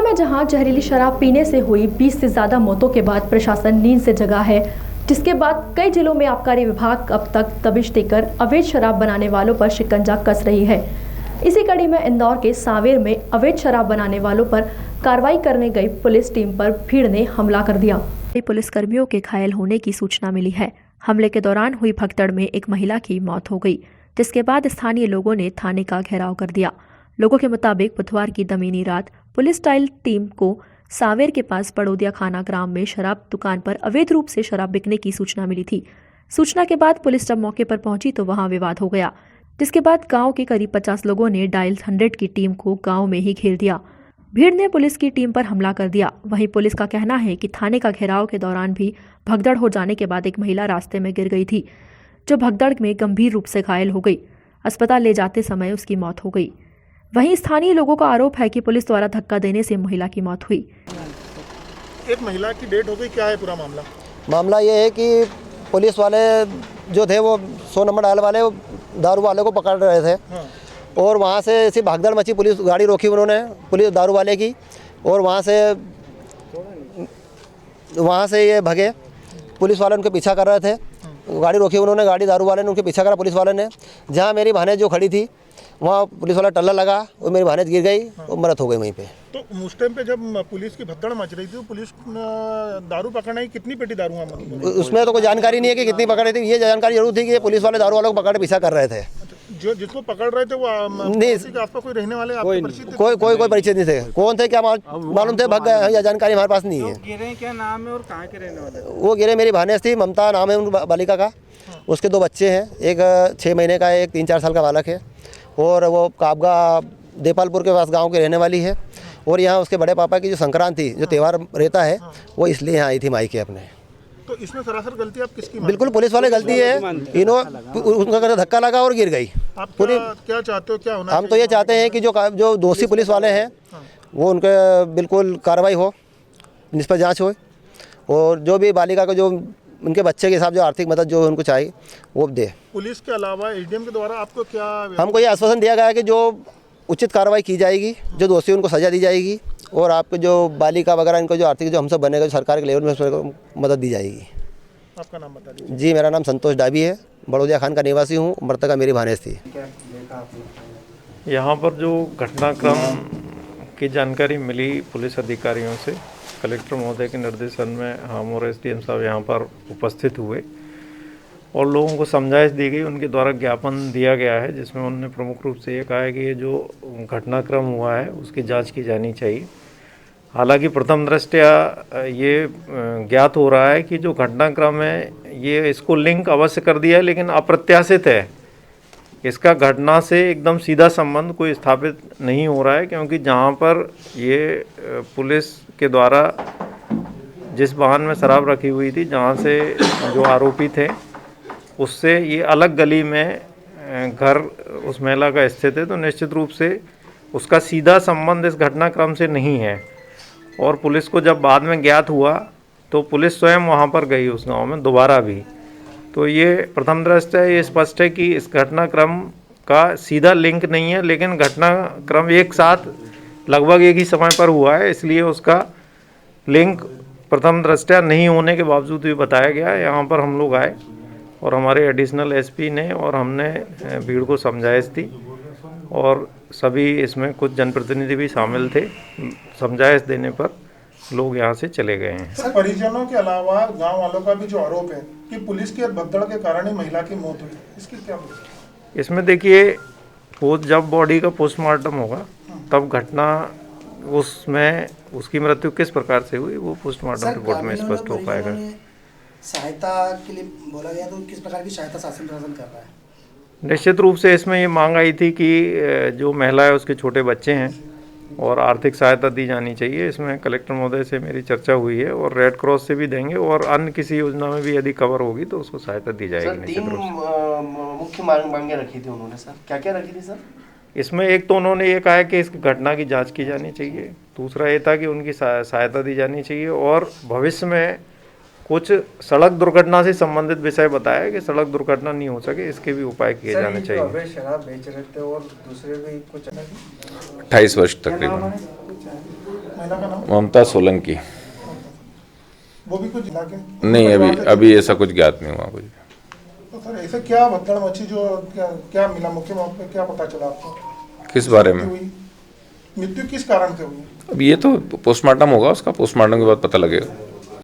में जहां जहरीली शराब पीने से हुई 20 से ज़्यादा मौतों के बाद प्रशासन नींद से जगा है, जिसके बाद कई जिलों में आबकारी विभाग अब तक दबिश देकर अवैध शराब बनाने वालों पर शिकंजा कस रही है। इसी कड़ी में इंदौर के सांवेर में अवैध शराब बनाने वालों पर कार्रवाई करने गई पुलिस टीम पर भीड़ ने हमला कर दिया। पुलिसकर्मियों के घायल होने की सूचना मिली है। हमले के दौरान हुई भगदड़ में एक महिला की मौत हो गई, जिसके बाद स्थानीय लोगों ने थाने का घेराव कर दिया। लोगों के मुताबिक बुधवार की दमीनी रात पुलिस टाइल टीम को सांवेर के पास पड़ोदिया खाना ग्राम में शराब दुकान पर अवैध रूप से शराब बिकने की सूचना मिली थी। सूचना के बाद पुलिस जब मौके पर पहुंची तो वहां विवाद हो गया, जिसके बाद गांव के करीब 50 लोगों ने डायल 100 की टीम को गांव में ही घेर दिया। भीड़ ने पुलिस की टीम पर हमला कर दिया। वहीं पुलिस का कहना है कि थाने का घेराव के दौरान भी भगदड़ हो जाने के बाद एक महिला रास्ते में गिर गई थी, जो भगदड़ में गंभीर रूप से घायल हो गई। अस्पताल ले जाते समय उसकी मौत हो गई। वहीं स्थानीय लोगों का आरोप है कि पुलिस द्वारा धक्का देने से महिला की मौत हुई। एक महिला की डेथ हो गई, क्या है पूरा मामला? मामला ये है कि पुलिस वाले जो थे वो 100 नंबर डायल वाले दारू वाले को पकड़ रहे थे। हाँ। और वहाँ से ऐसी भागदड़ मची, पुलिस गाड़ी रोकी उन्होंने, पुलिस दारू वाले की, और वहाँ से ये भगे। पुलिस वाले उनके पीछा कर रहे थे, गाड़ी रोकी उन्होंने, गाड़ी दारू वाले ने उनके पीछा करा पुलिस वाले ने। जहाँ मेरी भानेज जो खड़ी थी वहाँ पुलिस वाला टल्ला लगा और मेरी भानेज गिर गई और मरत हो गई वहीं पे। तो उस टाइम पे जब पुलिस की भगदड़ मच रही थी तो पुलिस दारू पकड़ने की कितनी पेटी दारू? उसमें तो कोई जानकारी नहीं है कि कितनी पकड़ रही थी। ये जानकारी जरूर थी कि ये पुलिस वाले दारू वालों को पकड़ पीछा कर रहे थे। जो जिसको पकड़ रहे थे वो नहीं, आपका कोई रहने वाले कोई परिचित नहीं थे। कौन थे क्या मालूम थे, भग गए, या जानकारी हमारे पास नहीं है। गिरे क्या नाम है और कहाँ के रहने वाले? वो गिरे मेरी भानेज थी, ममता नाम है उन बालिका का। उसके 2 बच्चे हैं, एक 6 महीने का है, एक 3-4 साल का बालक है। और वो काबगा देपालपुर के पास गांव की रहने वाली है। और यहाँ उसके बड़े पापा की जो संक्रांति जो त्यौहार रहता है वो इसलिए यहाँ आई थी मायके अपने। तो इसमें सरासर गलती आप किसकी? बिल्कुल पुलिस वाले गलती है। उनका धक्का लगा और गिर गई। आप क्या चाहते हो, क्या होना? हम तो ये चाहते हैं कि जो दोषी पुलिस वाले हैं वो उनके बिल्कुल कार्रवाई हो, निष्पक्ष जाँच हो, और जो भी बालिका को जो उनके बच्चे के हिसाब जो आर्थिक मदद जो उनको चाहिए वो दे। पुलिस के अलावा एसडीएम के द्वारा आपको क्या? हमको ये आश्वासन दिया गया है कि जो उचित कार्रवाई की जाएगी, जो दोषी उनको सजा दी जाएगी, और आपको जो बालिका वगैरह इनको जो आर्थिक जो हम सब बनेगा सरकार के लेवल में उसको मदद दी जाएगी। आपका नाम बता दीजिए। जी, मेरा नाम संतोष डाबी है, बड़ोदिया खान का निवासी हूँ। मृतका मेरी भानेज थी। यहाँ पर जो घटनाक्रम की जानकारी मिली पुलिस अधिकारियों से, कलेक्टर महोदय के निर्देशन में हम और एसडीएम साहब यहाँ पर उपस्थित हुए और लोगों को समझाइश दी गई। उनके द्वारा ज्ञापन दिया गया है, जिसमें उन्होंने प्रमुख रूप से ये कहा है कि ये जो घटनाक्रम हुआ है उसकी जांच की जानी चाहिए। हालांकि प्रथम दृष्टया ये ज्ञात हो रहा है कि जो घटनाक्रम है ये इसको लिंक अवश्य कर दिया है, लेकिन अप्रत्याशित है। इसका घटना से एकदम सीधा संबंध कोई स्थापित नहीं हो रहा है, क्योंकि जहाँ पर ये पुलिस के द्वारा जिस वाहन में शराब रखी हुई थी, जहाँ से जो आरोपी थे उससे ये अलग गली में घर उस महिला का स्थित है, तो निश्चित रूप से उसका सीधा संबंध इस घटनाक्रम से नहीं है। और पुलिस को जब बाद में ज्ञात हुआ तो पुलिस स्वयं वहाँ पर गई उस गांव में दोबारा भी। तो ये प्रथम दृष्टया ये स्पष्ट है कि इस घटनाक्रम का सीधा लिंक नहीं है, लेकिन घटनाक्रम एक साथ लगभग एक ही समय पर हुआ है, इसलिए उसका लिंक प्रथम दृष्टया नहीं होने के बावजूद भी बताया गया। यहाँ पर हम लोग आए और हमारे एडिशनल एसपी ने और हमने भीड़ को समझाइश दी, और सभी इसमें कुछ जनप्रतिनिधि भी शामिल थे। समझाइश देने पर लोग यहाँ से चले गए हैं। सर, परिजनों के अलावा गांव वालों का भी जो आरोप है कि पुलिस की भगदड़ के कारण ही महिला की मौत हुई, इसकी क्या? इसमें देखिए, वो जब बॉडी का पोस्टमार्टम होगा तब घटना उसमें उसकी मृत्यु किस प्रकार से हुई वो पोस्टमार्टम रिपोर्ट में स्पष्ट हो पाएगा। सहायता के लिए बोला गया, तो किस प्रकार की सहायता शासन प्रशासन कर रहा है? निश्चित रूप से इसमें ये मांग आई थी कि जो महिला है उसके छोटे बच्चे हैं और आर्थिक सहायता दी जानी चाहिए। इसमें कलेक्टर महोदय से मेरी चर्चा हुई है और रेड क्रॉस से भी देंगे, और अन्य किसी योजना में भी यदि कवर होगी तो उसको सहायता दी जाएगी। सर, 3 मुख्य मांगे रखी थी उन्होंने, सर क्या क्या रखी थी सर? इसमें एक तो उन्होंने ये कहा है कि इस घटना की जांच की जानी चाहिए, दूसरा ये था कि उनकी सहायता दी जानी चाहिए, और भविष्य में कुछ सड़क दुर्घटना से संबंधित विषय बताया कि सड़क दुर्घटना नहीं हो सके इसके भी उपाय किए जाने चाहिए। शराब बेच रहे थे और दूसरे भी कुछ 28 वर्ष तकरीबन। महिला का नाम? ममता सोलंकी। वो भी कुछ जिला के? नहीं, परिवार से अभी ऐसा कुछ ज्ञात नहीं हुआ कुछ। तो सर ऐसे क्या भगदड़ मची, जो क्या मिला मुख्य मौके पे, क्या पता चला आपको? किस बारे में? मृत्यु किस कारण से हुई? अब ये तो पोस्टमार्टम होगा, उसका पोस्टमार्टम के बाद पता लगेगा।